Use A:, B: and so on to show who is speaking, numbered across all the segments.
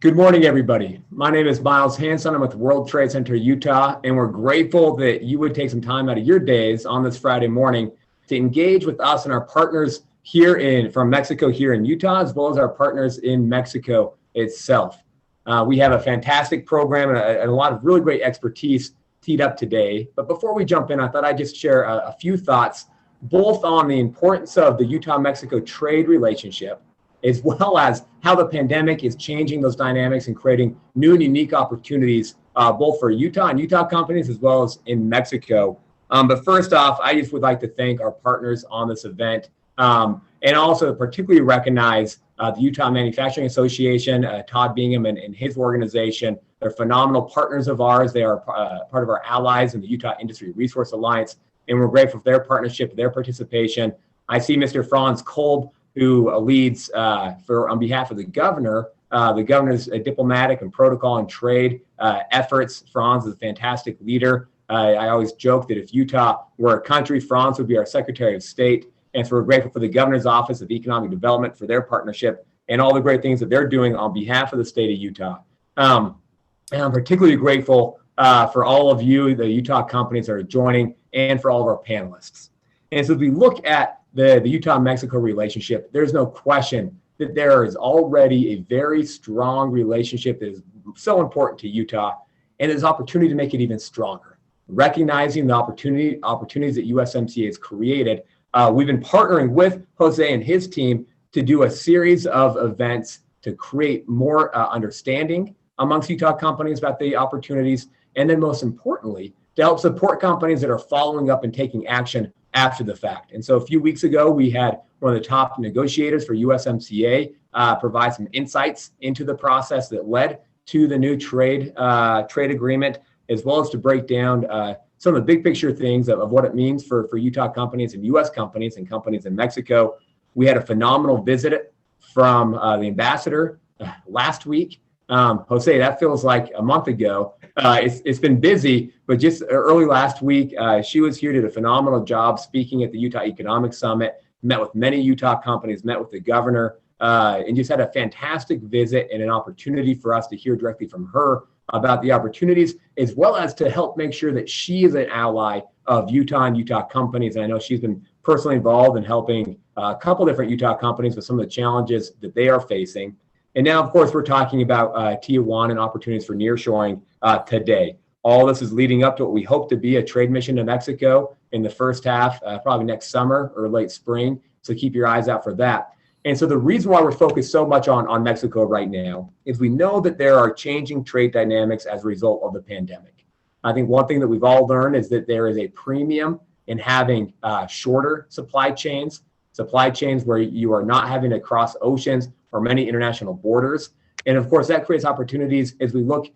A: Good morning, everybody. My name is Miles Hanson. I'm with World Trade Center, Utah, and we're grateful that you would take some time out of your days on this Friday morning to engage with us and our partners from Mexico here in Utah, as well as our partners in Mexico itself. We have a fantastic program and a lot of really great expertise teed up today. But before we jump in, I thought I'd just share a few thoughts, both on the importance of the Utah-Mexico trade relationship, as well as how the pandemic is changing those dynamics and creating new and unique opportunities, both for Utah and Utah companies, as well as in Mexico. But first off, I just would like to thank our partners on this event, and also particularly recognize the Utah Manufacturing Association, Todd Bingham and his organization. They're phenomenal partners of ours. They are part of our allies in the Utah Industry Resource Alliance, and we're grateful for their partnership, their participation. I see Mr. Franz Kolb, who leads on behalf of the governor. The governor's diplomatic and protocol and trade efforts. Franz is a fantastic leader. I always joke that if Utah were a country, Franz would be our Secretary of State. And so we're grateful for the governor's office of economic development for their partnership and all the great things that they're doing on behalf of the state of Utah. And I'm particularly grateful for all of you, the Utah companies that are joining, and for all of our panelists. And so as we look at the Utah-Mexico relationship, there's no question that there is already a very strong relationship that is so important to Utah, and there's opportunity to make it even stronger. Recognizing the opportunities that USMCA has created, we've been partnering with Jose and his team to do a series of events to create more understanding amongst Utah companies about the opportunities, and then most importantly, to help support companies that are following up and taking action after the fact. And so a few weeks ago, we had one of the top negotiators for USMCA provide some insights into the process that led to the new trade agreement, as well as to break down some of the big picture things of what it means for Utah companies and U.S. companies and companies in Mexico. We had a phenomenal visit from the ambassador last week. Jose, that feels like a month ago. It's been busy, but just early last week, she was here, did a phenomenal job speaking at the Utah Economic Summit, met with many Utah companies, met with the governor, and just had a fantastic visit and an opportunity for us to hear directly from her about the opportunities, as well as to help make sure that she is an ally of Utah and Utah companies. And I know she's been personally involved in helping a couple different Utah companies with some of the challenges that they are facing. And now, of course, we're talking about Tijuana and opportunities for nearshoring today. All this is leading up to what we hope to be a trade mission to Mexico in the first half, probably next summer or late spring. So keep your eyes out for that. And so the reason why we're focused so much on Mexico right now is we know that there are changing trade dynamics as a result of the pandemic. I think one thing that we've all learned is that there is a premium in having shorter supply chains where you are not having to cross oceans or many international borders. And of course, that creates opportunities as we look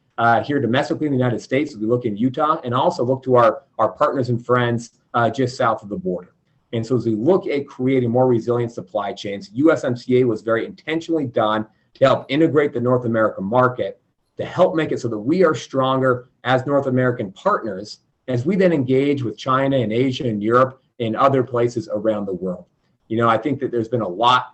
A: here domestically in the United States, as we look in Utah, and also look to our partners and friends just south of the border. And so as we look at creating more resilient supply chains, USMCA was very intentionally done to help integrate the North American market, to help make it so that we are stronger as North American partners as we then engage with China and Asia and Europe and other places around the world. You know, I think that there's been a lot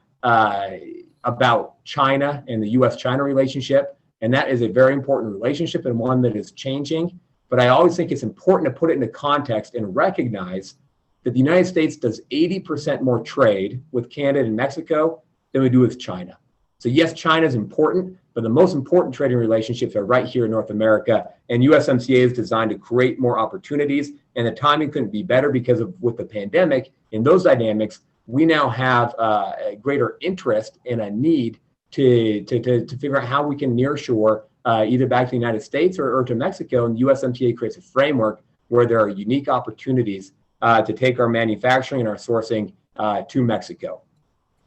A: about China and the U.S.-China relationship, and that is a very important relationship and one that is changing. But I always think it's important to put it into context and recognize that the United States does 80% more trade with Canada and Mexico than we do with China. So yes, China is important, but the most important trading relationships are right here in North America, and USMCA is designed to create more opportunities, and the timing couldn't be better because with the pandemic and those dynamics, we now have a greater interest and a need to figure out how we can nearshore either back to the United States or to Mexico, and USMCA creates a framework where there are unique opportunities to take our manufacturing and our sourcing to Mexico.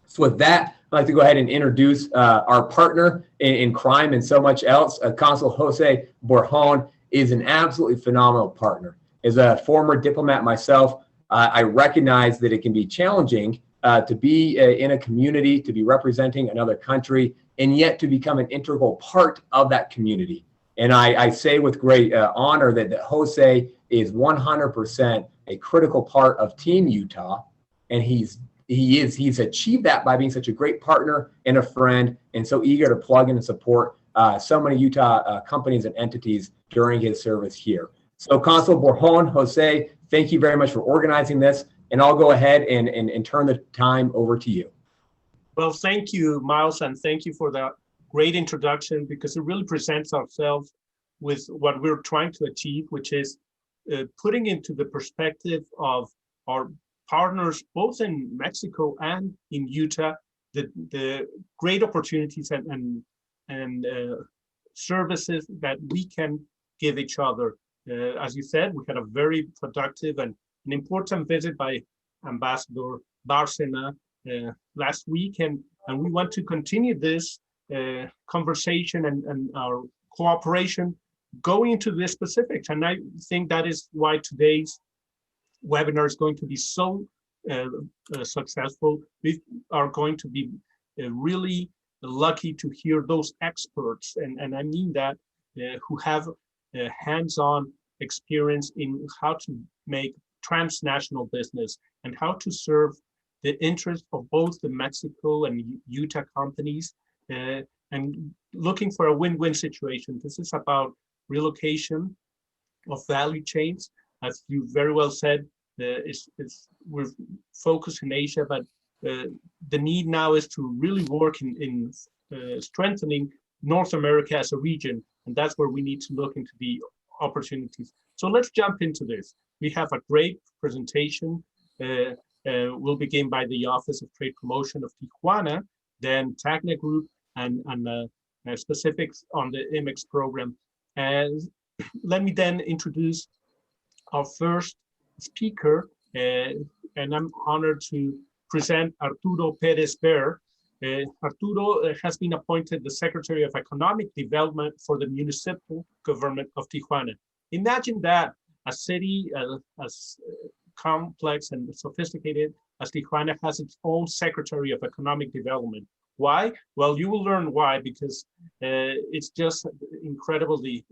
A: So with that, I'd like to go ahead and introduce our partner in crime and so much else. Consul Jose Borjon is an absolutely phenomenal partner. As a former diplomat myself, I recognize that it can be challenging to be in a community, to be representing another country, and yet to become an integral part of that community. And I say with great honor that Jose is 100% a critical part of Team Utah, and he's achieved that by being such a great partner and a friend, and so eager to plug in and support so many Utah companies and entities during his service here. So Consul Borjon, Jose, thank you very much for organizing this, and I'll go ahead and turn the time over to you.
B: Well, thank you, Miles, and thank you for that great introduction, because it really presents ourselves with what we're trying to achieve, which is putting into the perspective of our partners, both in Mexico and in Utah, the great opportunities and services that we can give each other. As you said, we had a very productive and an important visit by Ambassador Bárcena last week, and we want to continue this conversation and our cooperation going into the specifics. And I think that is why today's webinar is going to be so successful. We are going to be really lucky to hear those experts, and I mean that, who have hands-on experience in how to make transnational business and how to serve the interest of both the Mexico and Utah companies, and looking for a win-win situation. This is about relocation of value chains. As you very well said, we're focused in Asia, but the need now is to really work in strengthening North America as a region, and that's where we need to look into the opportunities. So let's jump into this. We have a great presentation. We'll begin by the Office of Trade Promotion of Tijuana, then TACNA Group, and specifics on the IMEX program. And let me then introduce our first speaker, and I'm honored to present Arturo Perez Ver. Arturo has been appointed the Secretary of Economic Development for the municipal government of Tijuana. Imagine that, a city as complex and sophisticated as Tijuana has its own Secretary of Economic Development. Why? Well, you will learn why, because it's just incredible, the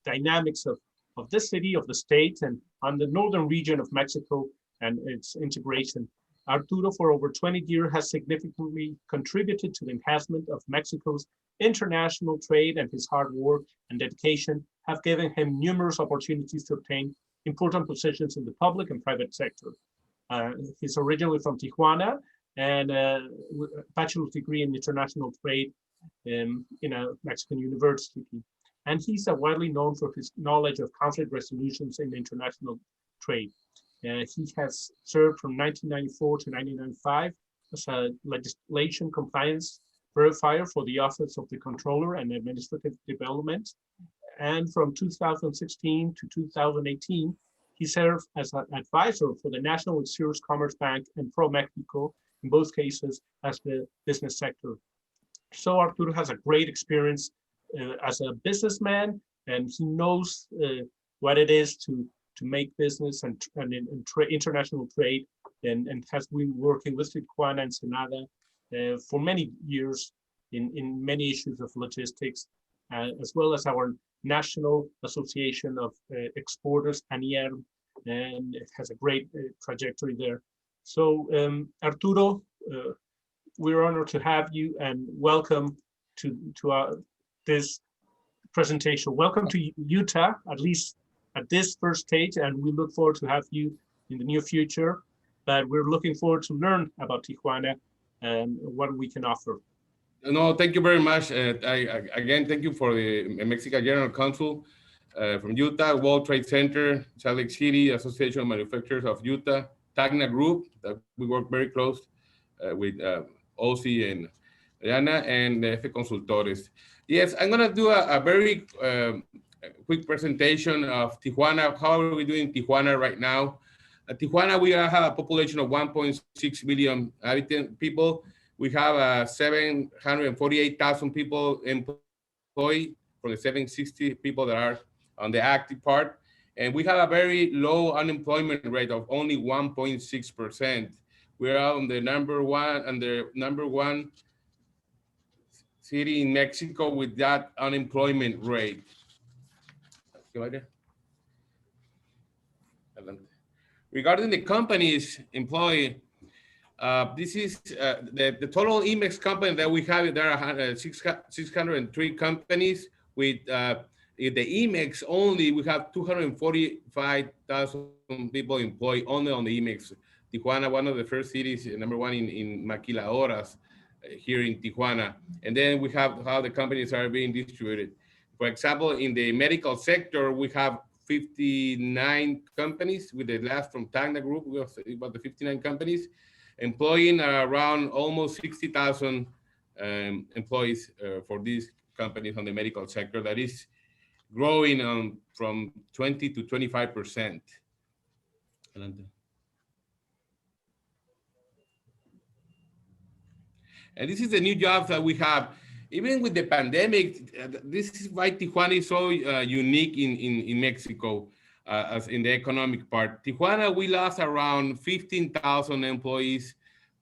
B: dynamics of this city, of the state, and on the northern region of Mexico and its integration. Arturo, for over 20 years, has significantly contributed to the enhancement of Mexico's international trade, and his hard work and dedication have given him numerous opportunities to obtain important positions in the public and private sector. He's originally from Tijuana, and a bachelor's degree in international trade in a Mexican university. And he's widely known for his knowledge of conflict resolutions in international trade. He has served from 1994 to 1995 as a legislation compliance verifier for the Office of the Controller and Administrative Development. And from 2016 to 2018, he served as an advisor for the National Insurance Commerce Bank and Pro Mexico, in both cases as the business sector. So Arturo has a great experience as a businessman, and he knows what it is to make business and international trade, and has been working with Tijuana and Ensenada for many years in many issues of logistics, as well as our National Association of Exporters, ANIER, and it has a great trajectory there. So Arturo, we're honored to have you, and welcome to this presentation. Welcome to Utah, at least at this first stage, and we look forward to have you in the near future. But we're looking forward to learn about Tijuana and what we can offer.
C: No, thank you very much. Again, thank you for the Mexican General Counsel from Utah, World Trade Center, Salt Lake City, Association of Manufacturers of Utah, TACNA Group, that we work very close with OC and Diana, and F Consultores. Yes, I'm going to do a very quick presentation of Tijuana. How are we doing in Tijuana right now? Tijuana, we have a population of 1.6 million people. We have 748,000 people employed from the 760 people that are on the active part. And we have a very low unemployment rate of only 1.6%. We're on the number one city in Mexico with that unemployment rate. Regarding the companies employed, This is the total IMEX company that we have. There are 603 companies with in the IMEX only. We have 245,000 people employed only on the IMEX. Tijuana, one of the first cities, number one in maquiladoras here in Tijuana. And then we have how the companies are being distributed. For example, in the medical sector, we have 59 companies with the last from TACNA Group. We have about the 59 companies employing around almost 60,000 employees for these companies on the medical sector. That is growing from 20 to 25%. And this is the new jobs that we have. Even with the pandemic, this is why Tijuana is so unique in Mexico, as in the economic part. Tijuana, we lost around 15,000 employees,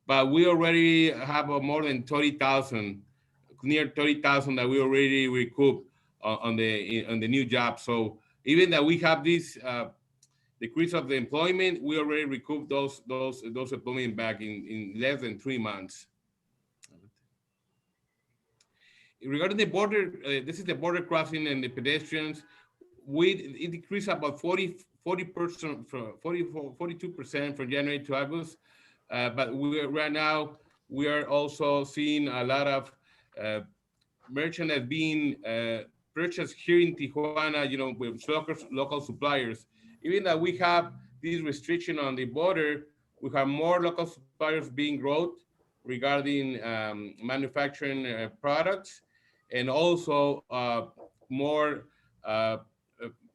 C: but we already have more than 30,000, near 30,000 that we already recouped on the new jobs. So even that we have this decrease of the employment, we already recouped those employment back in less than 3 months. Regarding the border, this is the border crossing and the pedestrians. It decreased about 42% from January to August. But right now, we are also seeing a lot of merchandise being purchased here in Tijuana, with local suppliers. Even that we have this restriction on the border, we have more local suppliers being growth regarding manufacturing products, and also more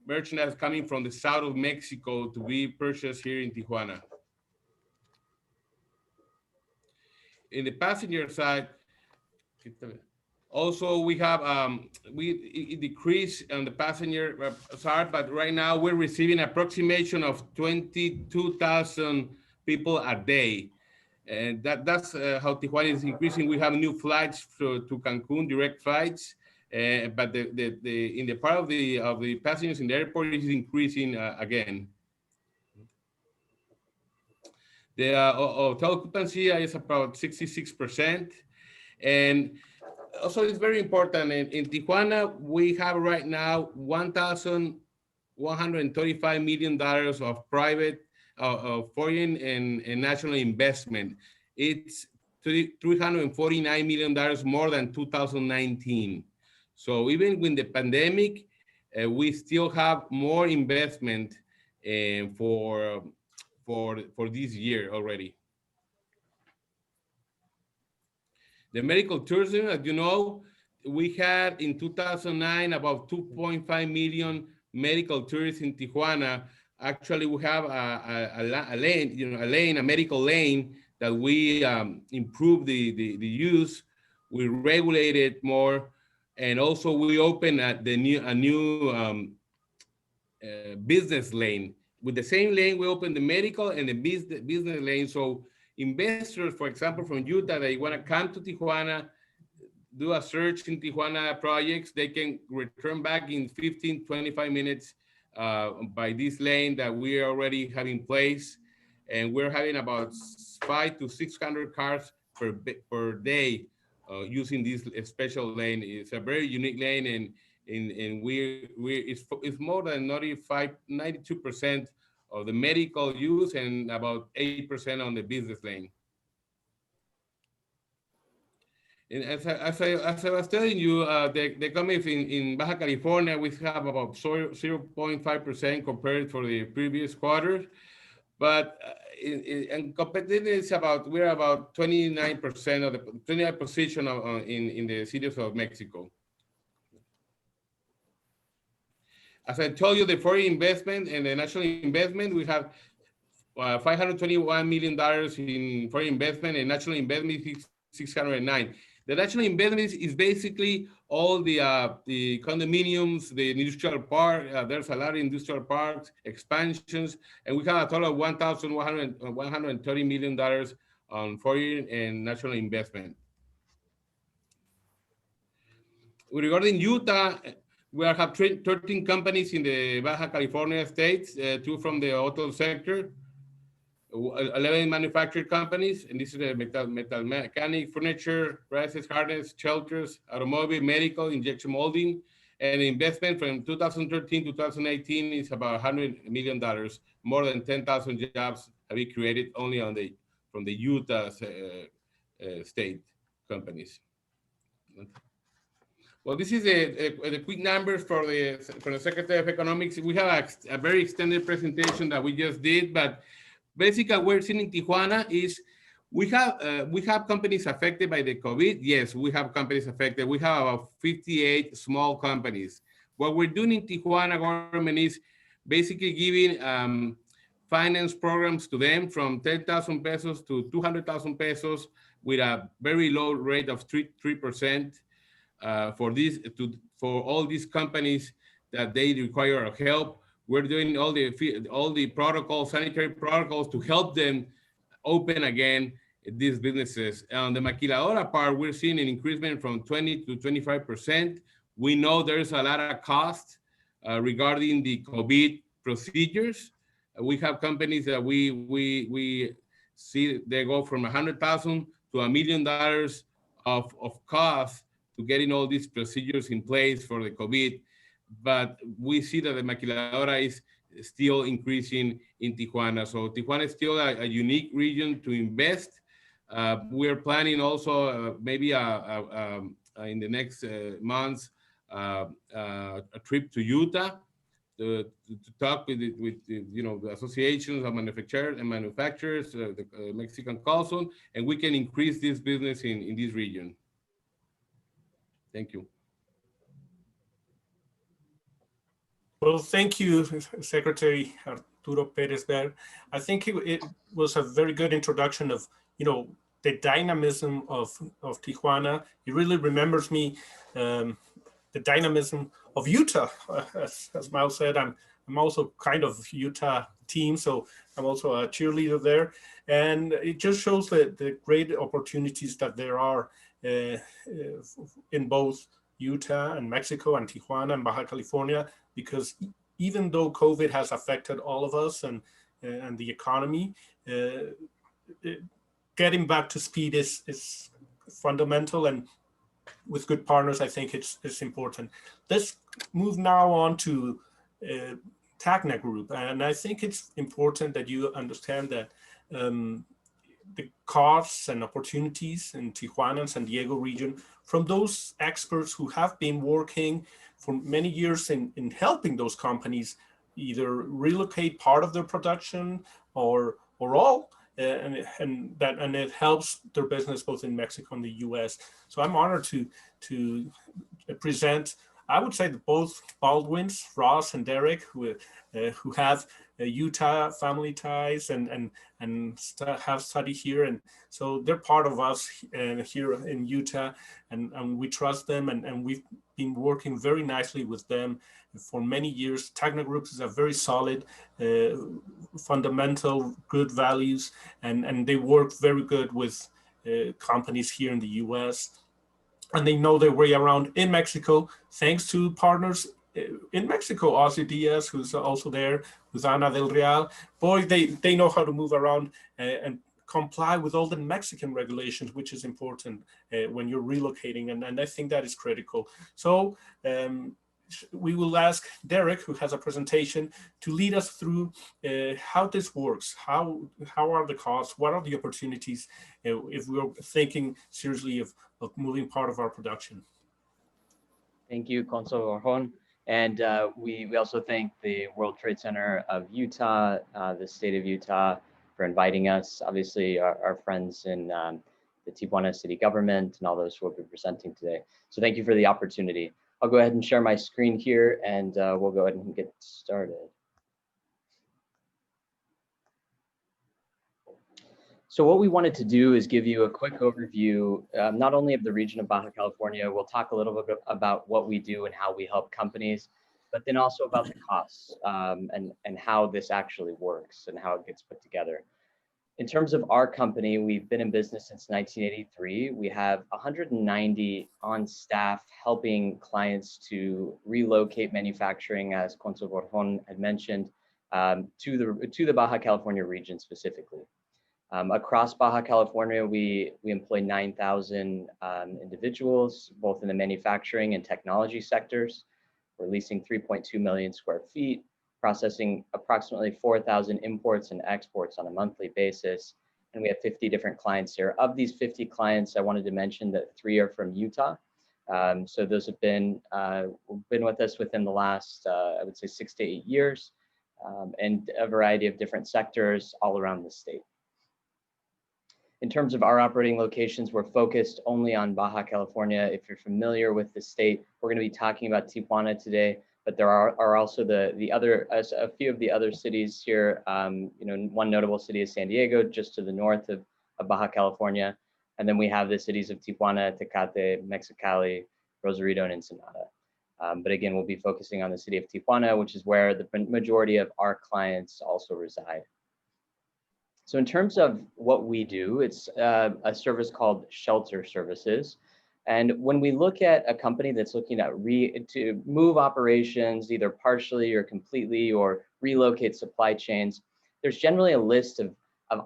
C: merchandise coming from the south of Mexico to be purchased here in Tijuana. In the passenger side, also we have it decreased on the passenger side, but right now we're receiving approximation of 22,000 people a day. And that's how Tijuana is increasing. We have new flights to Cancun, direct flights, but in the part of the passengers in the airport is increasing again. The hotel occupancy is about 66%, and also it's very important. In Tijuana, we have right now $1,135 million of private, foreign and national investment. It's $349 million more than 2019. So even with the pandemic, we still have more investment for this year already. The medical tourism, as you know, we had in 2009 about 2.5 million medical tourists in Tijuana. Actually, we have a lane, a medical lane that we improved the use. We regulated more, and also we opened a new business lane. With the same lane, we opened the medical and the business lane. So investors, for example, from Utah, they want to come to Tijuana, do a search in Tijuana projects, they can return back in 15, 25 minutes by this lane that we already have in place. And we're having about 500 to 600 cars per day using this special lane. It's a very unique lane, and it's more than 92% of the medical use and about 8% on the business lane. And as I was telling you, the economy in Baja California, we have about 0.5% compared for the previous quarter. But in competitiveness, we're about 29% of the 29th position in the cities of Mexico. As I told you, the foreign investment and the national investment, we have $521 million in foreign investment, and national investment is 609. The national investment is basically all the condominiums, the industrial park. There's a lot of industrial parks, expansions, and we have a total of $130 million on foreign and national investment. Regarding Utah, we have 13 companies in the Baja California states, 2 from the auto sector. 11 manufactured companies, and this is the metal mechanic, furniture, presses, harness, shelters, automobile, medical, injection molding, and investment from 2013 to 2018 is about $100 million. More than 10,000 jobs have been created only from the Utah state companies. Well, this is the quick numbers for the Secretary of Economics. We have a very extended presentation that we just did, but basically what we're seeing in Tijuana is we have companies affected by the COVID. Yes, we have companies affected. We have about 58 small companies. What we're doing in Tijuana government is basically giving finance programs to them from 10,000 pesos to 200,000 pesos with a very low rate of 3%. For all these companies that they require help. We're doing all the protocols, sanitary protocols to help them open again these businesses. On the maquiladora part, we're seeing an increasement from 20 to 25%. We know there's a lot of cost regarding the COVID procedures. We have companies that we see they go from 100,000 to $1 million of cost to getting all these procedures in place for the COVID. But we see that the maquiladora is still increasing in Tijuana. So Tijuana is still a unique region to invest. We're planning also maybe in the next months a trip to Utah to talk with the associations of manufacturers, the Mexican Consulate, and we can increase this business in this region. Thank you.
B: Well, thank you, Secretary Arturo Perez there. I think it was a very good introduction of, the dynamism of Tijuana. It really remembers me the dynamism of Utah. As Miles said, I'm also kind of Utah team, so I'm also a cheerleader there. And it just shows the great opportunities that there are in both Utah and Mexico and Tijuana and Baja California, because even though COVID has affected all of us and the economy, getting back to speed is fundamental, and with good partners, I think it's important. Let's move now on to TACNA Group, and I think it's important that you understand that the costs and opportunities in Tijuana and San Diego region from those experts who have been working for many years in helping those companies either relocate part of their production or all, and it helps their business both in Mexico and the U.S. So I'm honored to present, I would say, both Baldwins, Ross and Derek, who have Utah family ties and have studied here, and so they're part of us here in Utah, and we trust them, and we've been working very nicely with them for many years. TACNA Group is a very solid, fundamental, good values, and they work very good with companies here in the U.S., and they know their way around in Mexico, thanks to partners in Mexico, Ozzy Diaz, who's also there, with Ana del Real. Boy, they know how to move around and comply with all the Mexican regulations, which is important when you're relocating, and I think that is critical. So we will ask Derek, who has a presentation, to lead us through how this works. How are the costs? What are the opportunities if we're thinking seriously of moving part of our production?
D: Thank you, Consul Orjon. And we also thank the World Trade Center of Utah, the state of Utah, for inviting us. Obviously, our friends in the Tijuana city government and all those who will be presenting today. So thank you for the opportunity. I'll go ahead and share my screen here, and we'll go ahead and get started. So what we wanted to do is give you a quick overview, not only of the region of Baja California. We'll talk a little bit about what we do and how we help companies, but then also about the costs and how this actually works and how it gets put together. In terms of our company, we've been in business since 1983. We have 190 on staff helping clients to relocate manufacturing, as Consul Orjon had mentioned, to the Baja California region specifically. Across Baja California, we employ 9,000 individuals, both in the manufacturing and technology sectors. We're leasing 3.2 million square feet, processing approximately 4,000 imports and exports on a monthly basis. And we have 50 different clients here. Of these 50 clients, I wanted to mention that 3 are from Utah. So those have been with us within the last, I would say, 6 to 8 years, and a variety of different sectors all around the state. In terms of our operating locations, we're focused only on Baja California. If you're familiar with the state, we're going to be talking about Tijuana today, but there are also a few of the other cities here. One notable city is San Diego, just to the north of Baja California. And then we have the cities of Tijuana, Tecate, Mexicali, Rosarito, and Ensenada. But again, we'll be focusing on the city of Tijuana, which is where the majority of our clients also reside. So in terms of what we do, it's a service called shelter services. And when we look at a company that's looking at to move operations, either partially or completely, or relocate supply chains, there's generally a list of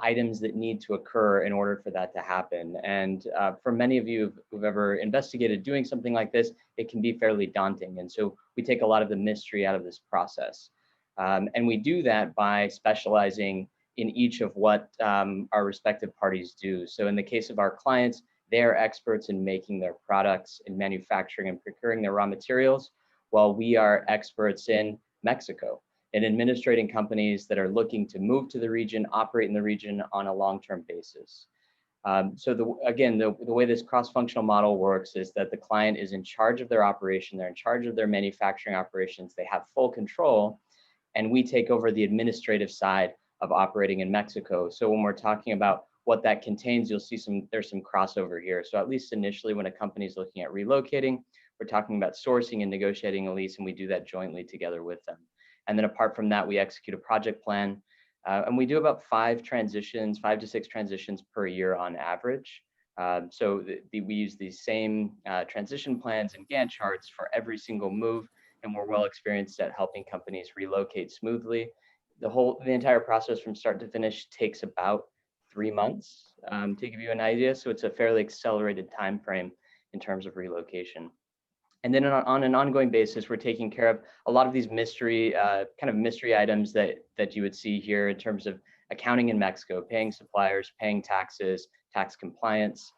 D: items that need to occur in order for that to happen. And for many of you who've ever investigated doing something like this, it can be fairly daunting. And so we take a lot of the mystery out of this process. And we do that by specializing in each of what our respective parties do. So in the case of our clients, they are experts in making their products, in manufacturing and procuring their raw materials, while we are experts in Mexico, in administrating companies that are looking to move to the region, operate in the region on a long-term basis. So the way this cross-functional model works is that the client is in charge of their operation, they're in charge of their manufacturing operations, they have full control, and we take over the administrative side of operating in Mexico. So when we're talking about what that contains, you'll see there's some crossover here. So at least initially, when a company is looking at relocating, we're talking about sourcing and negotiating a lease, and we do that jointly together with them. And then apart from that, we execute a project plan, and we do about 5 to 6 transitions per year on average. So we use these same transition plans and Gantt charts for every single move, and we're well experienced at helping companies relocate smoothly. The entire process from start to finish takes about 3 months, to give you an idea. So it's a fairly accelerated time frame in terms of relocation. And then on an ongoing basis, we're taking care of a lot of these mystery items that you would see here in terms of accounting in Mexico, paying suppliers, paying taxes, tax compliance,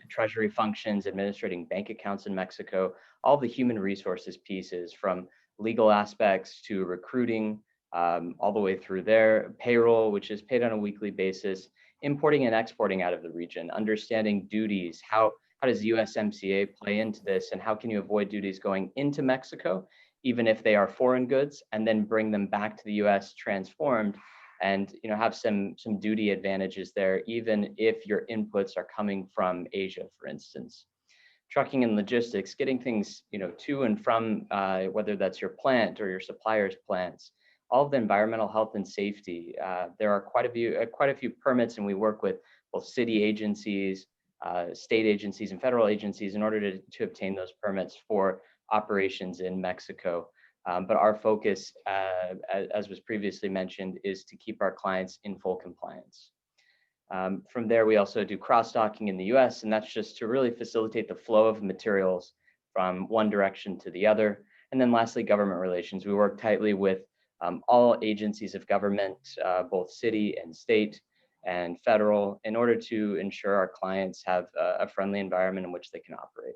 D: treasury functions, administrating bank accounts in Mexico, all the human resources pieces from legal aspects to recruiting, all the way through there, payroll, which is paid on a weekly basis, importing and exporting out of the region, understanding duties, how does USMCA play into this, and how can you avoid duties going into Mexico, even if they are foreign goods, and then bring them back to the US transformed, and have some duty advantages there, even if your inputs are coming from Asia, for instance. Trucking and logistics, getting things to and from, whether that's your plant or your supplier's plants. All of the environmental health and safety. There are quite a few permits, and we work with both city agencies, state agencies, and federal agencies in order to obtain those permits for operations in Mexico. But our focus, as was previously mentioned, is to keep our clients in full compliance. From there, we also do cross-docking in the US, and that's just to really facilitate the flow of materials from one direction to the other. And then lastly, government relations. We work tightly with all agencies of government, both city and state and federal, in order to ensure our clients have a friendly environment in which they can operate.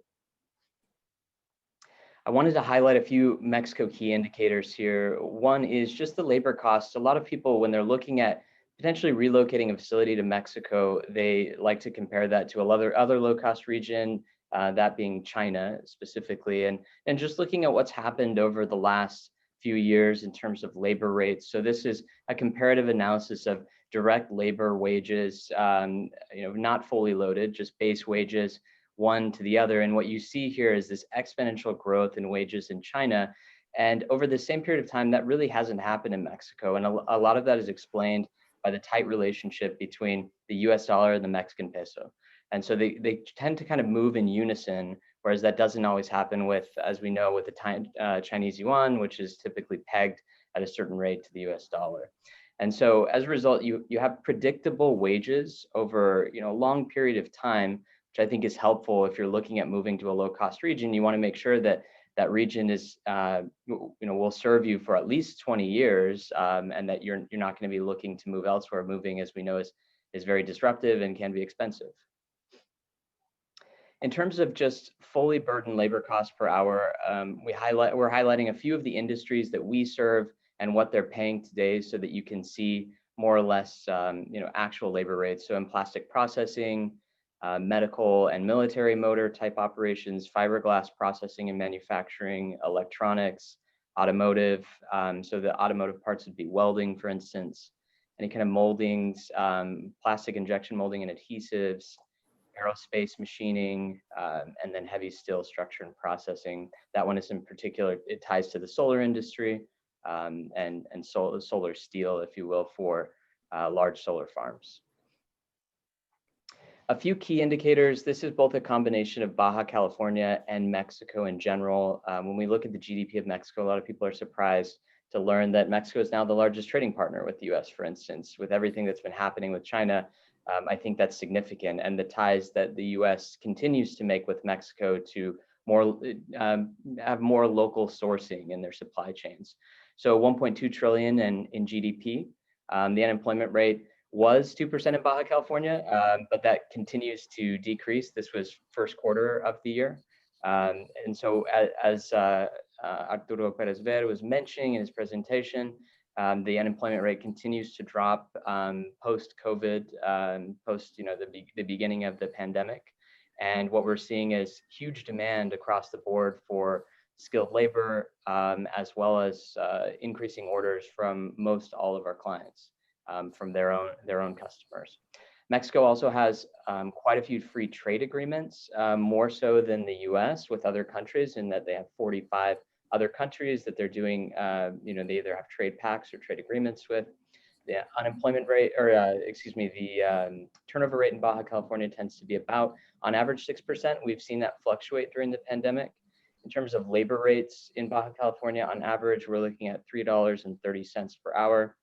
D: I wanted to highlight a few Mexico key indicators here. One is just the labor costs. A lot of people, when they're looking at potentially relocating a facility to Mexico, they like to compare that to other low-cost region, that being China specifically, and just looking at what's happened over the last few years in terms of labor rates. So this is a comparative analysis of direct labor wages, not fully loaded, just base wages, one to the other. And what you see here is this exponential growth in wages in China. And over the same period of time, that really hasn't happened in Mexico. And a lot of that is explained by the tight relationship between the US dollar and the Mexican peso. And so they tend to kind of move in unison, whereas that doesn't always happen with, as we know, with the Chinese yuan, which is typically pegged at a certain rate to the US dollar. And so as a result, you have predictable wages over a long period of time, which I think is helpful if you're looking at moving to a low-cost region. You want to make sure that that region is will serve you for at least 20 years, and that you're not going to be looking to move elsewhere. Moving, as we know, is very disruptive and can be expensive. In terms of just fully burdened labor costs per hour, we're highlighting a few of the industries that we serve and what they're paying today, so that you can see more or less actual labor rates. So in plastic processing, medical and military motor type operations, fiberglass processing and manufacturing, electronics, automotive. So the automotive parts would be welding, for instance, any kind of moldings, plastic injection molding and adhesives, aerospace machining, and then heavy steel structure and processing. That one is in particular, it ties to the solar industry, and solar steel, if you will, for large solar farms. A few key indicators. This is both a combination of Baja California and Mexico in general. When we look at the GDP of Mexico, a lot of people are surprised to learn that Mexico is now the largest trading partner with the US, for instance. With everything that's been happening with China, I think that's significant. And the ties that the US continues to make with Mexico to have more local sourcing in their supply chains. So 1.2 trillion in GDP. The unemployment rate was 2% in Baja California, but that continues to decrease. This was first quarter of the year. And so as Arturo Perez Ver was mentioning in his presentation, the unemployment rate continues to drop post-COVID, post the beginning of the pandemic. And what we're seeing is huge demand across the board for skilled labor, as well as increasing orders from most all of our clients, from their own customers. Mexico also has quite a few free trade agreements, more so than the US with other countries, in that they have 45 other countries that they're doing, they either have trade pacts or trade agreements with. The unemployment rate, or the turnover rate in Baja California tends to be about, on average, 6%. We've seen that fluctuate during the pandemic. In terms of labor rates in Baja California, on average, we're looking at $3.30 per hour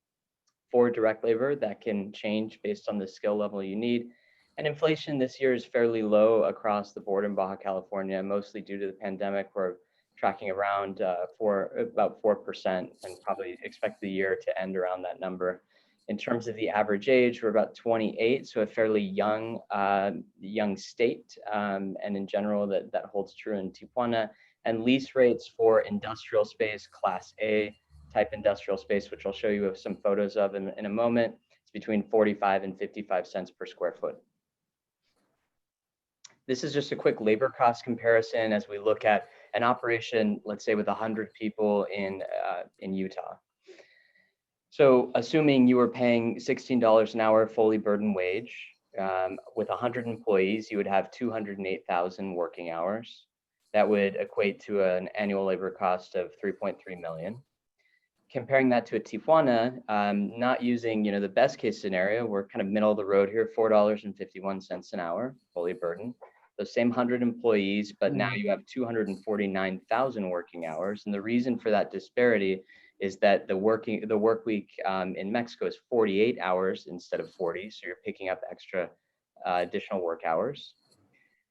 D: for direct labor. That can change based on the skill level you need. And inflation this year is fairly low across the board in Baja California, mostly due to the pandemic. We're tracking around about 4%, and probably expect the year to end around that number. In terms of the average age, we're about 28, so a fairly young state, and in general that holds true in Tijuana. And lease rates for industrial space, Class A type industrial space, which I'll show you some photos of in a moment, it's between 45 and 55 cents per square foot. This is just a quick labor cost comparison as we look at an operation, let's say with 100 people in Utah. So assuming you were paying $16 an hour fully burdened wage, with 100 employees, you would have 208,000 working hours. That would equate to an annual labor cost of 3.3 million. Comparing that to a Tijuana, not using the best case scenario, we're kind of middle of the road here, $4.51 an hour, fully burdened. Those same 100 employees, but now you have 249,000 working hours. And the reason for that disparity is that the work week in Mexico is 48 hours instead of 40. So you're picking up extra additional work hours.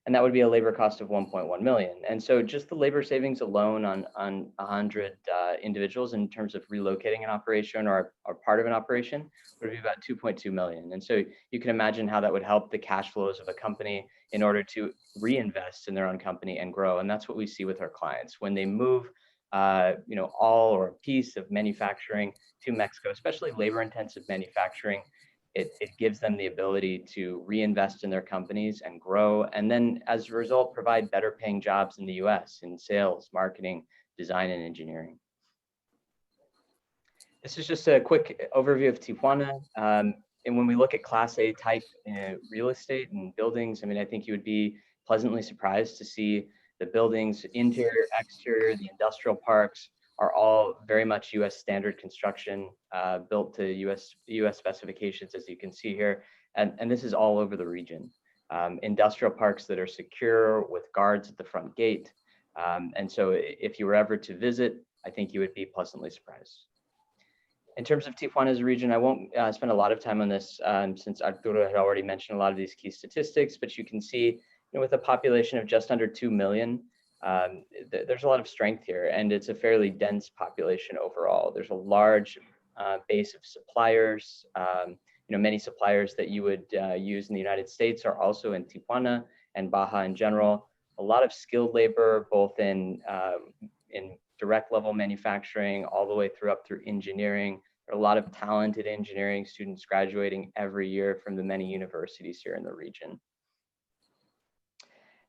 D: And that would be a labor cost of 1.1 million. And so just the labor savings alone on 100 individuals in terms of relocating an operation or part of an operation would be about 2.2 million. And so you can imagine how that would help the cash flows of a company in order to reinvest in their own company and grow. And that's what we see with our clients. When they move all or a piece of manufacturing to Mexico, especially labor intensive manufacturing, it gives them the ability to reinvest in their companies and grow. And then as a result, provide better paying jobs in the US in sales, marketing, design, and engineering. This is just a quick overview of Tijuana. And when we look at Class A type real estate and buildings, I mean, I think you would be pleasantly surprised to see the buildings, interior, exterior, the industrial parks are all very much US standard construction, built to US specifications, as you can see here. And this is all over the region. Industrial parks that are secure with guards at the front gate. And so if you were ever to visit, I think you would be pleasantly surprised. In terms of Tijuana as a region, I won't spend a lot of time on this since Arturo had already mentioned a lot of these key statistics, but you can see, with a population of just under 2 million, there's a lot of strength here, and it's a fairly dense population overall. There's a large base of suppliers. Many suppliers that you would use in the United States are also in Tijuana and Baja in general. A lot of skilled labor, both in direct level manufacturing all the way up through engineering. There are a lot of talented engineering students graduating every year from the many universities here in the region.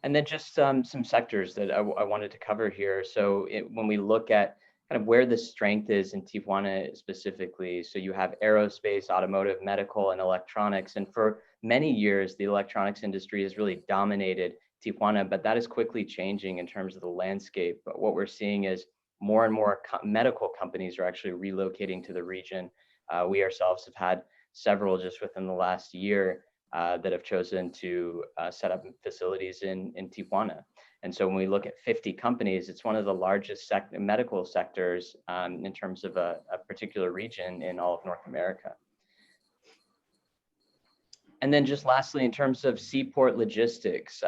D: And then just some sectors that I wanted to cover here. So when we look at kind of where the strength is in Tijuana specifically, so you have aerospace, automotive, medical, and electronics. And for many years, the electronics industry has really dominated Tijuana, but that is quickly changing in terms of the landscape. But what we're seeing is more and more medical companies are actually relocating to the region. We ourselves have had several just within the last year that have chosen to set up facilities in Tijuana. And so when we look at 50 companies, it's one of the largest medical sectors in terms of a particular region in all of North America. And then just lastly, in terms of seaport logistics,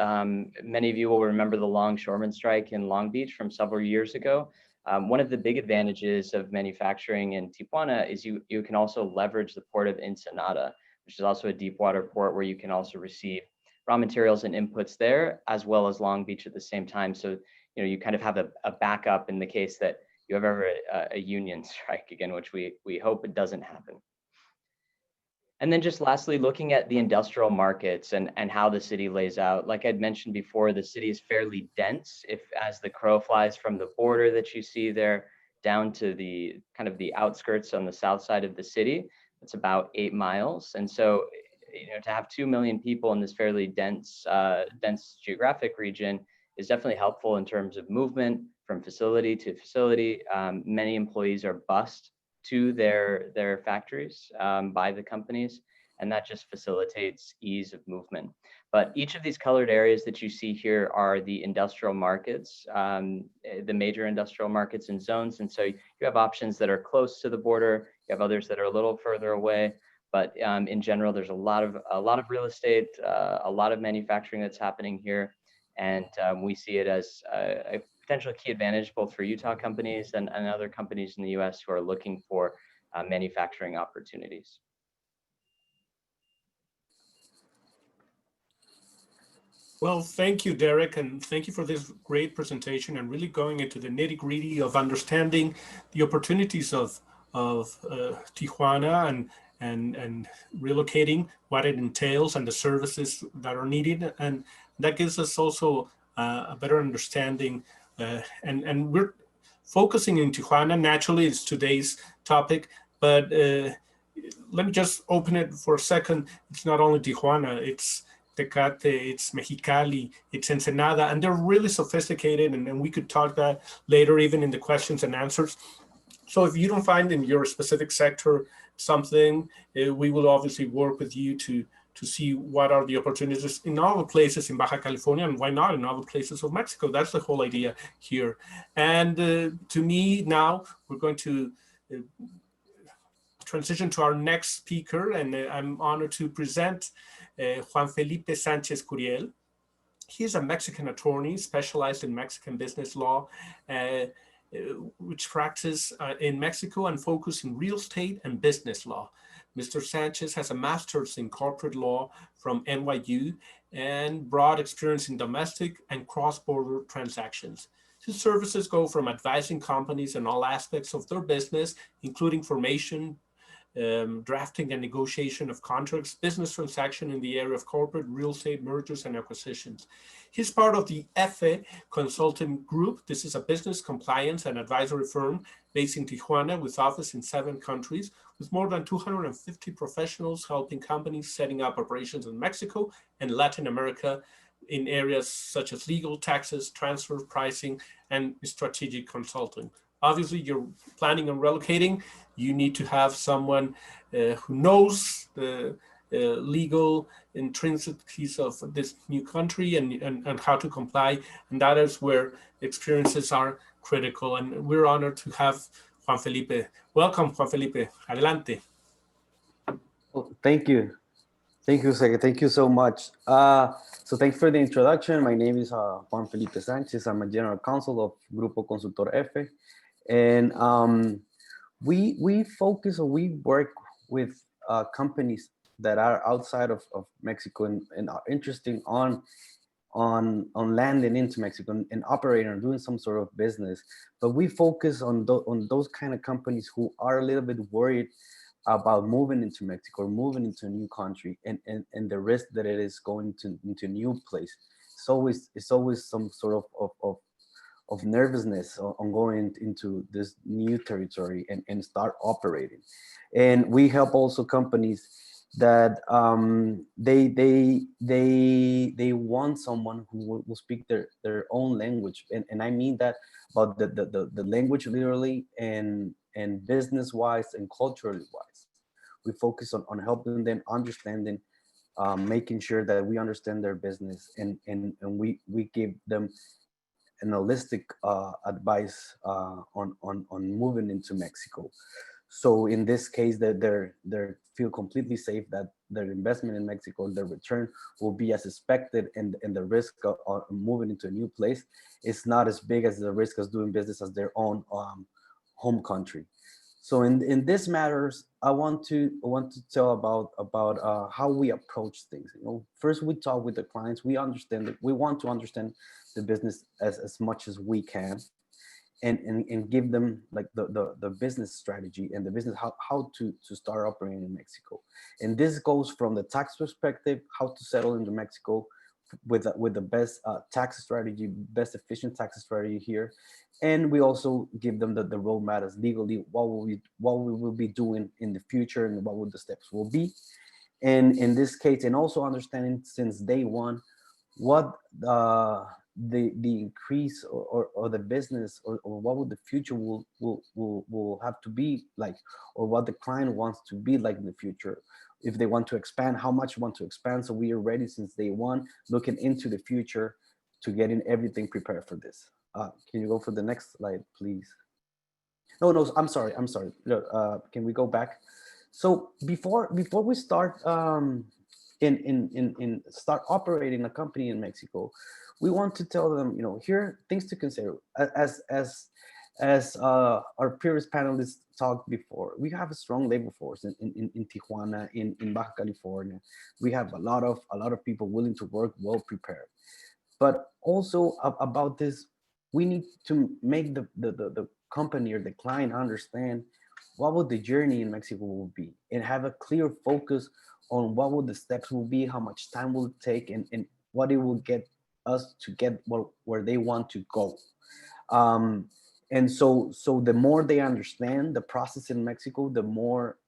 D: many of you will remember the longshoreman strike in Long Beach from several years ago. One of the big advantages of manufacturing in Tijuana is you can also leverage the port of Ensenada, which is also a deep water port where you can also receive raw materials and inputs there, as well as Long Beach at the same time. So, you kind of have a backup in the case that you have ever a union strike again, which we hope it doesn't happen. And then just lastly, looking at the industrial markets and how the city lays out. Like I'd mentioned before, the city is fairly dense. As the crow flies from the border that you see there down to the kind of the outskirts on the south side of the city, it's about 8 miles. And so, to have 2 million people in this fairly dense geographic region is definitely helpful in terms of movement from facility to facility. Many employees are bused to their factories by the companies, and that just facilitates ease of movement. But each of these colored areas that you see here are the industrial markets, the major industrial markets and zones. And so you have options that are close to the border, you have others that are a little further away. But in general, there's a lot of real estate, a lot of manufacturing that's happening here, and we see it as a potential key advantage both for Utah companies and other companies in the U.S. who are looking for manufacturing opportunities.
B: Well, thank you, Derek, and thank you for this great presentation and really going into the nitty-gritty of understanding the opportunities of Tijuana and relocating, what it entails and the services that are needed. And that gives us also a better understanding. And we're focusing in Tijuana. Naturally, it's today's topic, but let me just open it for a second. It's not only Tijuana, it's Tecate, it's Mexicali, it's Ensenada, and they're really sophisticated, and we could talk that later, even in the questions and answers. So if you don't find in your specific sector something, we will obviously work with you to see what are the opportunities in all the places in Baja California, and why not in other places of Mexico. That's the whole idea here. And to me now, we're going to transition to our next speaker, and I'm honored to present Juan Felipe Sanchez Curiel. He's a Mexican attorney specialized in Mexican business law, which practice in Mexico and focus in real estate and business law. Mr. Sanchez has a master's in corporate law from NYU and broad experience in domestic and cross-border transactions. His services go from advising companies in all aspects of their business, including formation, drafting and negotiation of contracts, business transaction in the area of corporate real estate mergers and acquisitions. He's part of the EFE Consulting Group. This is a business compliance and advisory firm based in Tijuana with office in 7 countries, with more than 250 professionals helping companies setting up operations in Mexico and Latin America in areas such as legal, taxes, transfer pricing, and strategic consulting. Obviously, you're planning on relocating. You need to have someone who knows the legal intrinsics of this new country and how to comply. And that is where experiences are critical. And we're honored to have Juan Felipe. Welcome, Juan Felipe. Adelante.
E: Well, thank you. Thank you, Sergey. Thank you so much. So thanks for the introduction. My name is Juan Felipe Sanchez. I'm a general counsel of Grupo Consultor F. And we focus or we work with companies that are outside of Mexico and are interested on landing into Mexico and operating or doing some sort of business. But we focus on those kind of companies who are a little bit worried about moving into Mexico or moving into a new country and the risk that it is going into a new place. It's always some sort of nervousness on going into this new territory and start operating. And we help also companies that they want someone who will speak their own language, and I mean that about the language literally and business wise and culturally wise. We focus on helping them understanding, making sure that we understand their business, and we give them an holistic advice on moving into Mexico. So in this case, that they feel completely safe that their investment in Mexico, their return will be as expected, and the risk of moving into a new place is not as big as the risk of doing business as their own home country. So in this matters, I want to tell about how we approach things. You know, first we talk with the clients. We understand that we want to understand the business as much as we can, and give them like the business strategy and the business how to start operating in Mexico. And this goes from the tax perspective, how to settle into Mexico with the best tax strategy, best efficient tax strategy here. And we also give them the roadmap as legally what we will be doing in the future and what would the steps will be. And in this case, and also understanding since day one what the increase or the business or what would the future will have to be like, or what the client wants to be like in the future. If they want to expand, how much want to expand. So we are ready since day one, looking into the future to getting everything prepared for this. Can you go for the next slide, please? No, I'm sorry. Can we go back? So before we start start operating a company in Mexico, we want to tell them, you know, here are things to consider. As our previous panelists talked before, we have a strong labor force in Tijuana, in Baja California. We have a lot of people willing to work, well prepared. But also about this, we need to make the company or the client understand what would the journey in Mexico will be, and have a clear focus on what would the steps will be, how much time will it take, and what it will get us to get where they want to go. And so the more they understand the process in Mexico, the more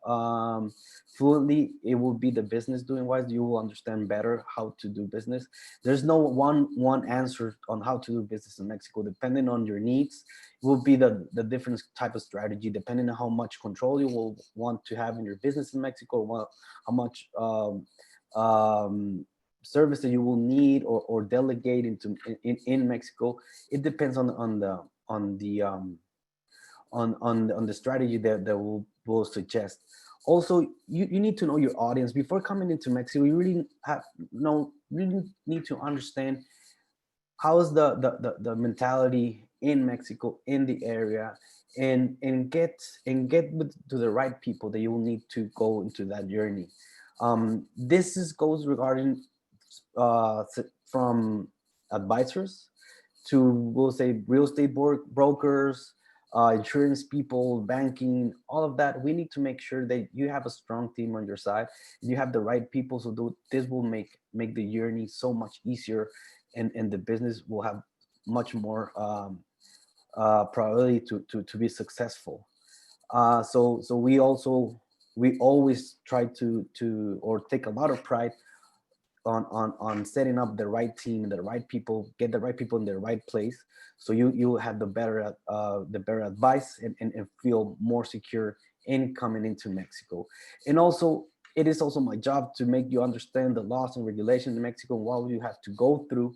E: fluently it will be the business doing wise. You will understand better how to do business. There's no one answer on how to do business in Mexico. Depending on your needs, it will be the different type of strategy, depending on how much control you will want to have in your business in Mexico, how much service that you will need or delegate in Mexico. It depends on the strategy that we'll suggest. Also, you need to know your audience before coming into Mexico. You really need to understand how is the mentality in Mexico, in the area, and get to the right people that you will need to go into that journey. This goes regarding from advisors to, we'll say, real estate brokers, insurance people, banking, all of that. We need to make sure that you have a strong team on your side. You have the right people, so this will make the journey so much easier, and the business will have much more probability to be successful. So we always try to or take a lot of pride on setting up the right team and the right people, get the right people in the right place, so you have the better advice and feel more secure in coming into Mexico. And also, it is also my job to make you understand the laws and regulations in Mexico, and what you have to go through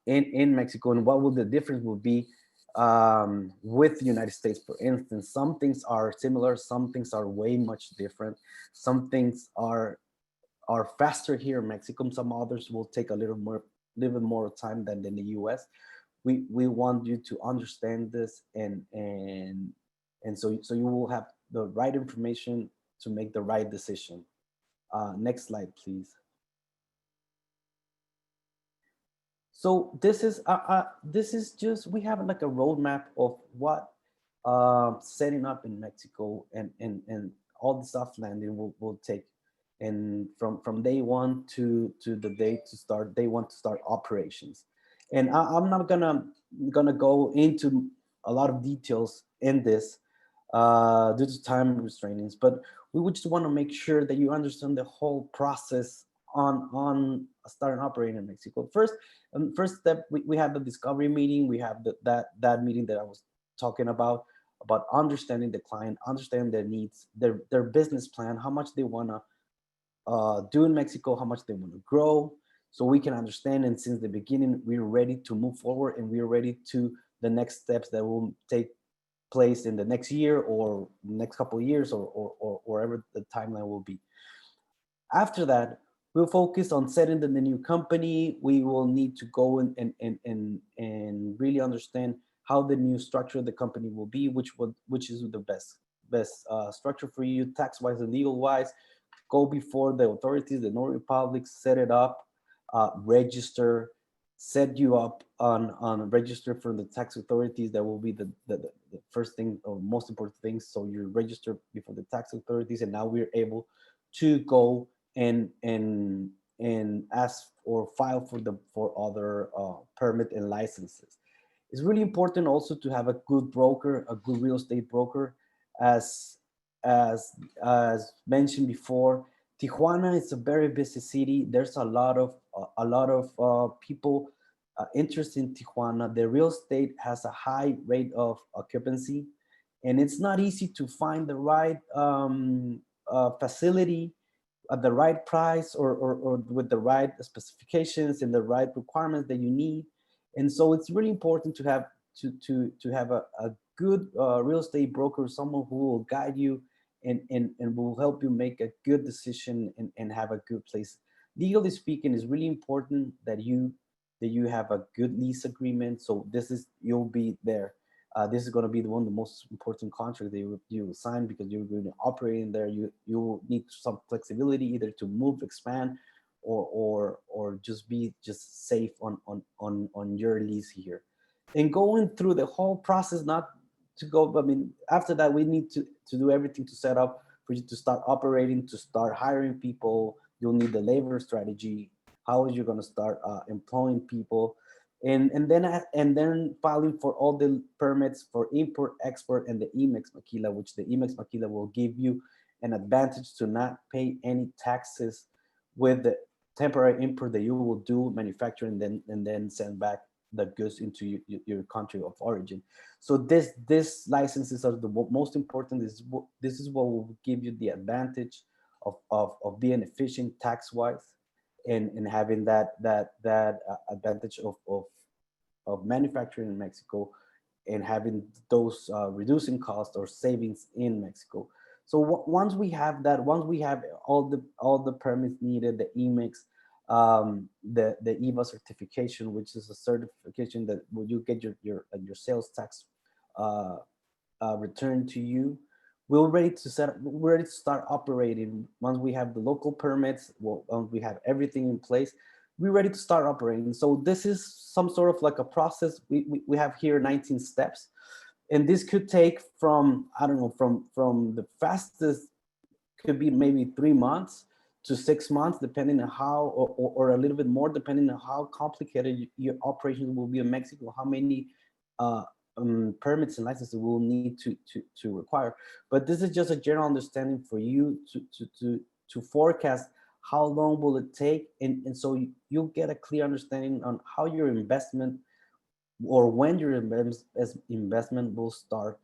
E: in Mexico, and what will the difference will be with the United States, for instance. Some things are similar, some things are way much different. Some things are faster here in Mexico. Some others will take a little bit more time than in the US. We want you to understand this, and so you will have the right information to make the right decision. Next slide, please. So this is just, we have like a roadmap of what setting up in Mexico and all the soft landing will take, and from day one to the day to start, day one to start operations. And I'm not gonna go into a lot of details in this due to time restraints, but we would just want to make sure that you understand the whole process on starting operating in Mexico. First step, we have the discovery meeting. We have that meeting that I was talking about understanding the client, understanding their needs, their business plan, how much they want to do in Mexico, how much they want to grow, so we can understand. And since the beginning, we're ready to move forward, and we're ready to the next steps that will take place in the next year or next couple of years, or wherever the timeline will be. After that, we'll focus on setting the new company. We will need to go and really understand how the new structure of the company will be, which is the best structure for you, tax-wise and legal-wise. Go before the authorities, the notary public, set it up, register, set you up on register for the tax authorities. That will be the first thing or most important thing. So you register before the tax authorities, and now we're able to go and ask or file for other permit and licenses. It's really important also to have a good broker, a good real estate broker. As mentioned before, Tijuana is a very busy city. There's a lot of people interested in Tijuana. The real estate has a high rate of occupancy, and it's not easy to find the right facility at the right price or with the right specifications and the right requirements that you need. And so it's really important to have a good real estate broker, someone who will guide you and will help you make a good decision and have a good place. Legally speaking, it's really important that you have a good lease agreement. So you'll be there. This is going to be one of the most important contracts that you will sign, because you're going to operate in there. You need some flexibility, either to move, expand, or just be safe on your lease here. And going through the whole process, not to go, I mean, after that, we need to do everything to set up for you to start operating, to start hiring people. You'll need the labor strategy. How are you going to start employing people? And then filing for all the permits for import, export, and the IMEX Maquila, which the IMEX Maquila will give you an advantage to not pay any taxes with the temporary import that you will do manufacturing, and then send back the goods into your country of origin. So this licenses are the most important. This is what will give you the advantage of being efficient tax-wise, and having that advantage of manufacturing in Mexico, and having those reducing costs or savings in Mexico. So once we have that, once we have all the permits needed, the IMEX, the EVA certification, which is a certification that will you get your sales tax returned to you. We're ready to start operating. Once we have the local permits, once we have everything in place, we're ready to start operating. So this is some sort of like a process. We have here 19 steps, and this could take from, I don't know, from the fastest could be maybe 3 months to 6 months, depending on how, or a little bit more, depending on how complicated your operations will be in Mexico, how many permits and licenses will need to require. But this is just a general understanding for you to forecast how long will it take, and so you'll get a clear understanding on how your investment, or when your investment will start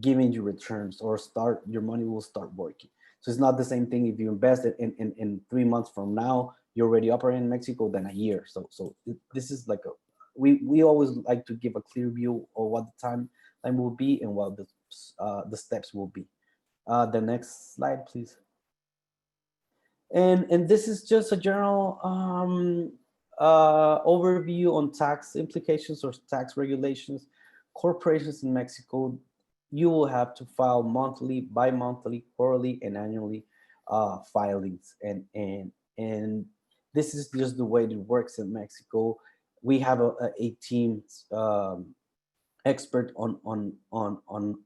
E: giving you returns, or your money will start working. So it's not the same thing if you invest it in 3 months from now, you're already operating in Mexico, than a year. So this is like we always like to give a clear view of what the timeline will be and what the steps will be. The next slide, please. And this is just a general overview on tax implications or tax regulations. Corporations in Mexico, you will have to file monthly, bi-monthly, quarterly, and annually filings. And this is just the way it works in Mexico. We have a team expert on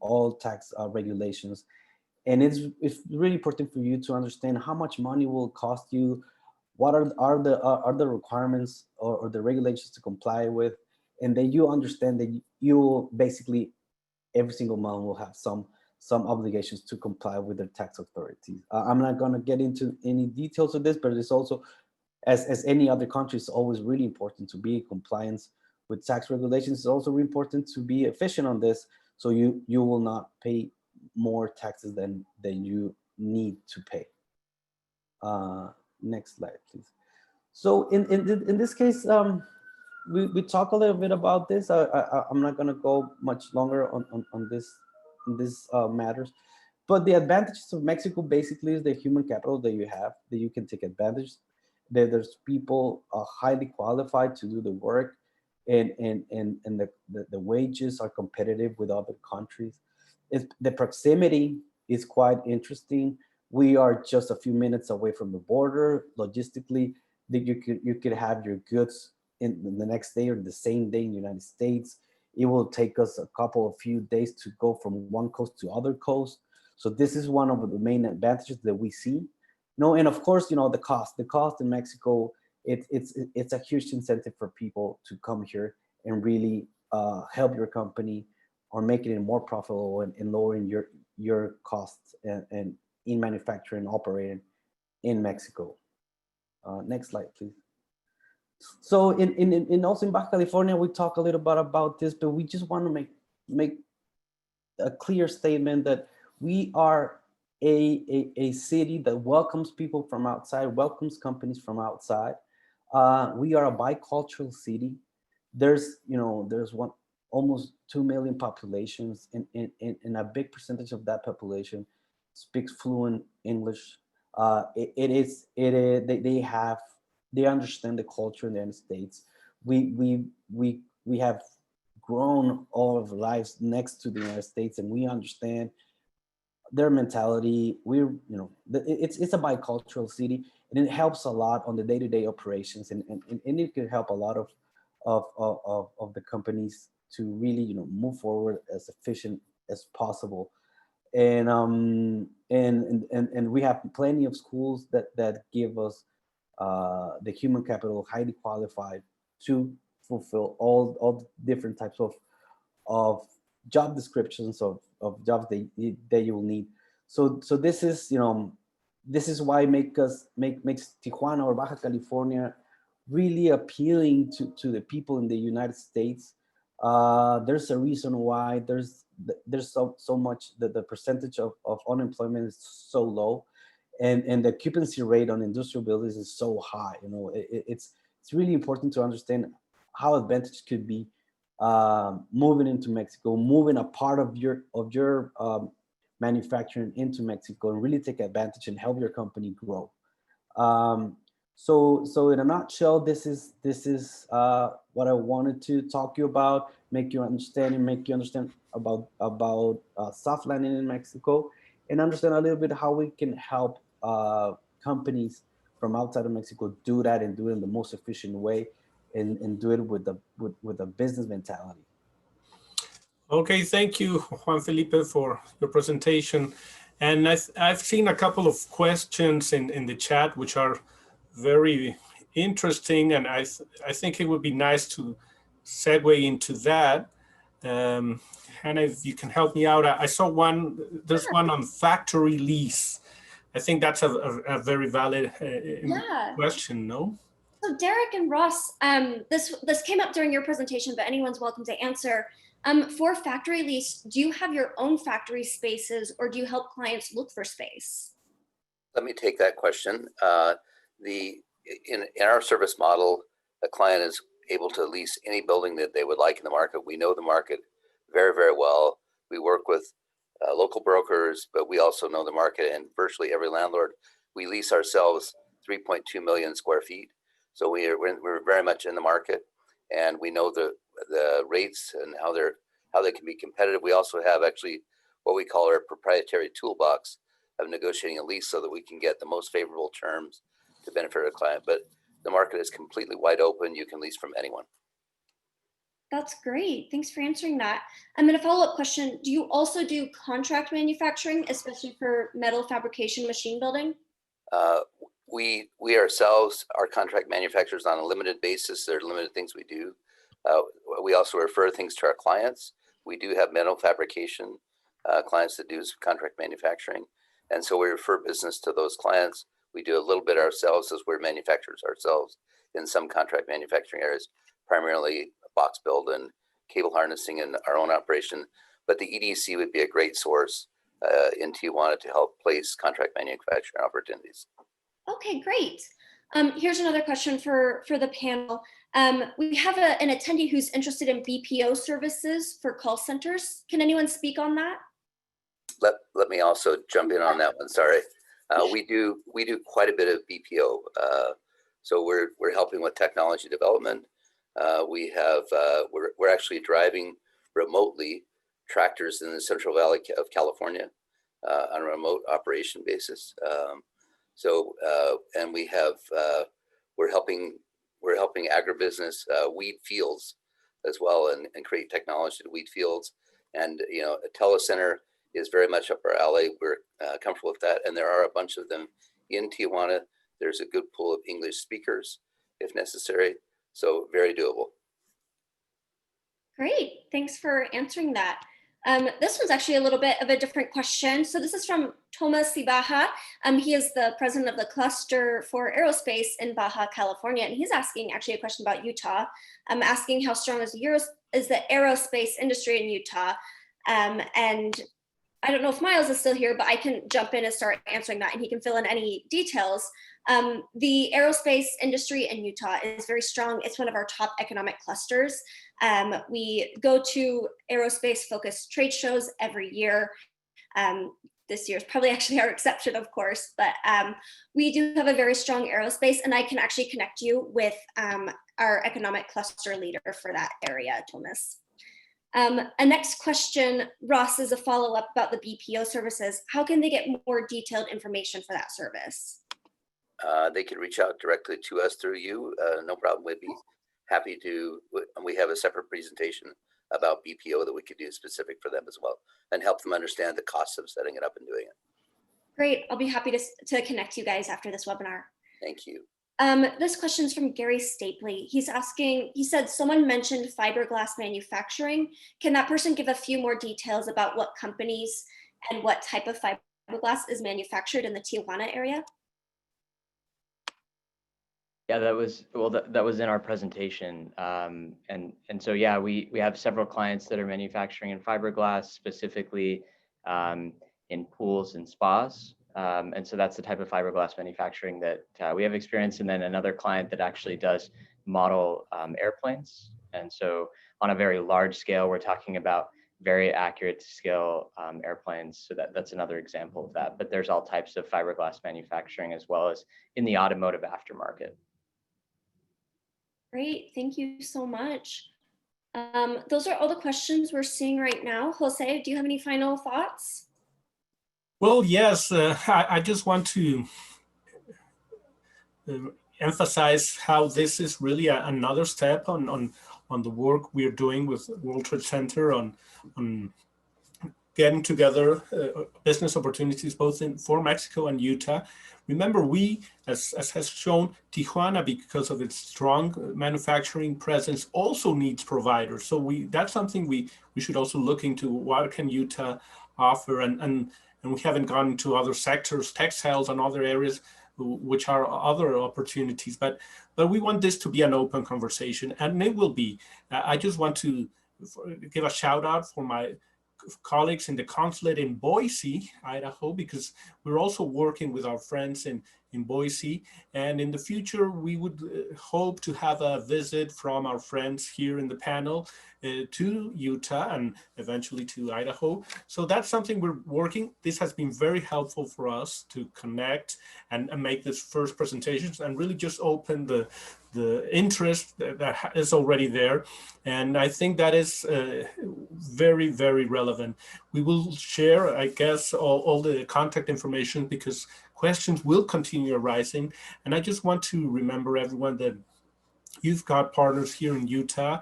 E: all tax regulations. And it's really important for you to understand how much money will cost you, what are the requirements or the regulations to comply with, and then you understand that you basically every single month will have some obligations to comply with the tax authorities. I'm not going to get into any details of this, but it's also, as any other country, it's always really important to be in compliance with tax regulations. It's also really important to be efficient on this, so you will not pay more taxes than you need to pay. Next slide, please. So in this case, we talk a little bit about this. I'm not going to go much longer on this matters, but the advantages of Mexico basically is the human capital that you have, that you can take advantage. There's people highly qualified to do the work, and the wages are competitive with other countries. The proximity is quite interesting. We are just a few minutes away from the border. Logistically, that you could have your goods in the next day or the same day in the United States. It will take us a few days to go from one coast to other coast. So this is one of the main advantages that we see. And of course, the cost in Mexico, it's a huge incentive for people to come here and really help your company on making it more profitable and lowering your costs and in manufacturing and operating in Mexico. Next slide, please. So in also in Baja California, we talk a little bit about this, but we just want to make a clear statement that we are a city that welcomes people from outside, welcomes companies from outside. We are a bicultural city. There's almost 2 million populations, and a big percentage of that population speaks fluent English. They understand the culture in the United States. We have grown all of our lives next to the United States, and we understand their mentality. It's a bicultural city, and it helps a lot on the day-to-day operations, and it can help a lot of the companies to really move forward as efficient as possible. And we have plenty of schools that give us the human capital highly qualified to fulfill all the different types of job descriptions of jobs that you will need. So this is why makes Tijuana or Baja California really appealing to the people in the United States. There's a reason why there's so much that the percentage of unemployment is so low, and the occupancy rate on industrial buildings is so high. It's really important to understand how advantage could be moving into Mexico, moving a part of your manufacturing into Mexico, and really take advantage and help your company grow. So in a nutshell, this is what I wanted to talk to you about, make you understand about soft landing in Mexico, and understand a little bit how we can help companies from outside of Mexico do that, and do it in the most efficient way, and do it with a business mentality.
B: Okay, thank you, Juan Felipe, for your presentation. And I've seen a couple of questions in the chat, which are very interesting, and I think it would be nice to segue into that. Hannah, if you can help me out, I saw there's one on factory lease. I think that's a very valid question, no?
F: So Derek and Ross, this came up during your presentation, but anyone's welcome to answer. For factory lease, do you have your own factory spaces, or do you help clients look for space?
G: Let me take that question. In our service model, a client able to lease any building that they would like in the market. We know the market very, very well. We work with local brokers, but we also know the market, and virtually every landlord. We lease ourselves 3.2 million square feet. So we're very much in the market, and we know the rates and how they can be competitive. We also have actually what we call our proprietary toolbox of negotiating a lease so that we can get the most favorable terms to benefit our client. But the market is completely wide open. You can lease from anyone.
F: That's great. Thanks for answering that. And then a follow-up question, do you also do contract manufacturing, especially for metal fabrication machine building?
G: We ourselves are contract manufacturers on a limited basis. There are limited things we do. We also refer things to our clients. We do have metal fabrication clients that do contract manufacturing. And so we refer business to those clients. We do a little bit ourselves as we're manufacturers ourselves in some contract manufacturing areas, primarily box build and cable harnessing in our own operation. But the EDC would be a great source in Tijuana to help place contract manufacturing opportunities.
F: Okay, great. Here's another question for the panel. We have an attendee who's interested in BPO services for call centers. Can anyone speak on that?
G: Let me also jump in on that one. Sorry, we do quite a bit of BPO. So we're helping with technology development. We're actually driving remotely tractors in the Central Valley of California on a remote operation basis. And we're helping agribusiness weed fields as well, and create technology to weed fields. And a telecenter is very much up our alley. We're comfortable with that, and there are a bunch of them in Tijuana. There's a good pool of English speakers if necessary, so very doable.
F: Great, thanks for answering that. This one's actually a little bit of a different question. So this is from Thomas Cibaja. He is the president of the cluster for aerospace in Baja California, and he's asking actually a question about Utah. Asking how strong is the aerospace industry in Utah? And I don't know if Miles is still here, but I can jump in and start answering that, and he can fill in any details. The aerospace industry in Utah is very strong. It's one of our top economic clusters. We go to aerospace-focused trade shows every year. This year is probably actually our exception, of course, but we do have a very strong aerospace, and I can actually connect you with our economic cluster leader for that area, Thomas. A next question, Ross, is a follow-up about the BPO services. How can they get more detailed information for that service?
G: They can reach out directly to us through you. No problem. We'd be happy to. We have a separate presentation about BPO that we could do specific for them as well, and help them understand the costs of setting it up and doing it.
F: Great. I'll be happy to connect you guys after this webinar.
G: Thank you.
F: This question is from Gary Stapley. He's asking, he said, someone mentioned fiberglass manufacturing. Can that person give a few more details about what companies and what type of fiberglass is manufactured in the Tijuana area?
D: Yeah, that was in our presentation. And so, yeah, we have several clients that are manufacturing in fiberglass, specifically in pools and spas. And so that's the type of fiberglass manufacturing that we have experience. And then another client that actually does model airplanes. And so on a very large scale, we're talking about very accurate scale airplanes. So that's another example of that. But there's all types of fiberglass manufacturing as well as in the automotive aftermarket.
F: Great, thank you so much. Those are all the questions we're seeing right now. Jose, do you have any final thoughts?
B: Well, yes, I just want to emphasize how this is really another step on the work we're doing with World Trade Center on getting together business opportunities both for Mexico and Utah. Remember, we, as has shown, Tijuana, because of its strong manufacturing presence, also needs providers. So that's something we should also look into. What can Utah offer? And we haven't gone into other sectors, textiles and other areas, which are other opportunities. But we want this to be an open conversation, and it will be. I just want to give a shout out for my colleagues in the consulate in Boise, Idaho, because we're also working with our friends in in Boise. And in the future, we would hope to have a visit from our friends here in the panel to Utah and eventually to Idaho. So that's something we're working. This has been very helpful for us to connect and make this first presentations and really just open the interest that is already there. And I think that is very, very relevant. We will share, I guess, all the contact information because questions will continue arising. And I just want to remember everyone that you've got partners here in Utah,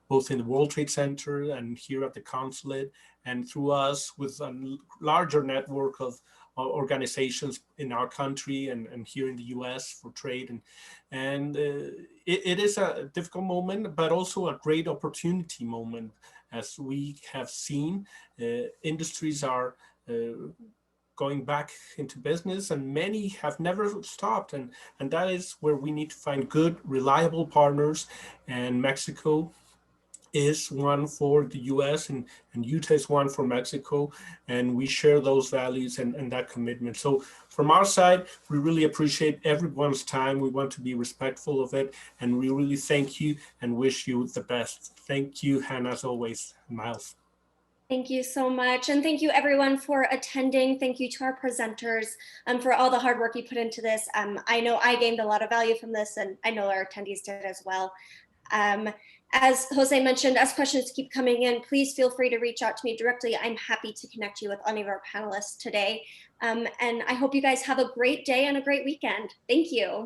B: both in the World Trade Center and here at the consulate, and through us with a larger network of organizations in our country and here in the US for trade. And it is a difficult moment, but also a great opportunity moment. As we have seen, industries are going back into business and many have never stopped. And that is where we need to find good, reliable partners. And Mexico is one for the US and Utah is one for Mexico. And we share those values and that commitment. So from our side, we really appreciate everyone's time. We want to be respectful of it. And we really thank you and wish you the best. Thank you, Hannah, as always, Miles.
F: Thank you so much. And thank you everyone for attending. Thank you to our presenters for all the hard work you put into this. I know I gained a lot of value from this and I know our attendees did as well. As Jose mentioned, as questions keep coming in, please feel free to reach out to me directly. I'm happy to connect you with any of our panelists today. And I hope you guys have a great day and a great weekend. Thank you.